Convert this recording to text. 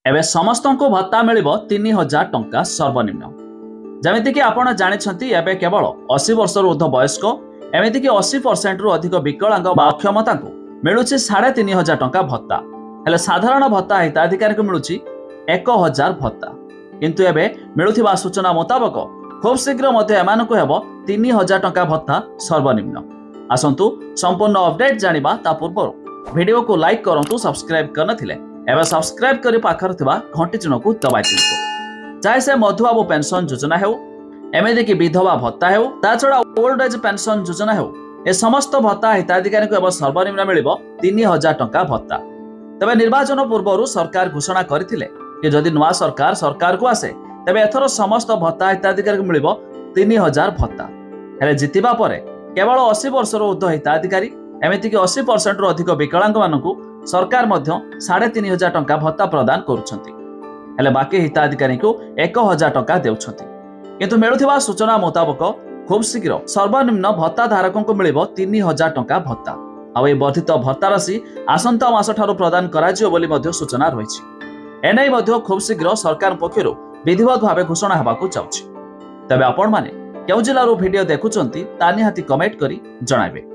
एबे समस्त को भत्ता मिलिब 3000 टंका सर्वनिम्न। जमितिक आपण जानिछंती एबे केवल 80 वर्ष ऊर्ध्व वयस्क एमितिक 80% रु अधिक विकलांग बा अक्षमता को मिलुछि 3500 टंका भत्ता। हेले साधारण भत्ता हिताधिकारी को मिलुछि 1000 भत्ता। किंतु एबे मिलुथिबा सूचना मुताबक खूब शीघ्र मध्य एमानकु हेबो 3000 टंका भत्ता सर्वनिम्न। आसंतु संपूर्ण अपडेट जानिबा ता पूर्व वीडियो को लाइक करंतु, सब्सक्राइब करनथिले एबे सब्सक्राइब करी पाखर थिबा घंटी चिन्ह को दबाइ दियंतु। चाहे से मधुबाबू पेंशन योजना हेउ, एमिति कि विधवा भत्ता हेउ, ता छडा ओल्ड एज पेंशन योजना हेउ, ए समस्त भत्ता हिताधिकारी को एबे सर्वनिम्न मिलिबो 3000 टंका भत्ता। तबे निर्वाचन पूर्वरु सरकार घोषणा करथिले कि जदि नुआ सरकार को आसे तबे एथरो समस्त भत्ता हिताधिकारी को मिलिबो 3000 भत्ता। हेले जितिबा परे केवल 80 वर्ष ऊर्ध्व हिताधिकारी एमिति कि 80% रु अधिक विकलांग मानकु सरकार मध्य 3500 टंका भत्ता प्रदान करुछंती। हेले बाकी हिताधिकारी को 1000 टंका देउछंती। किंतु मिलुथिबा सूचना मुताबक खूब शीघ्र सर्वनिम्न भत्ता धारकों को मिलिबो 3000 टंका भत्ता। आ ए वर्धित भत्ता राशि आसंता मास ठारू प्रदान कराजियो बोली मध्य सूचना रहिछि। एनै मध्य खूब शीघ्र सरकार पक्षरु विधिवत भावे घोषणा हेबाकू चाउछि। तबे आपण माने केउ जिल्लारू वीडियो देखुचंती ता निहाती कमेंट करी जणाइबे।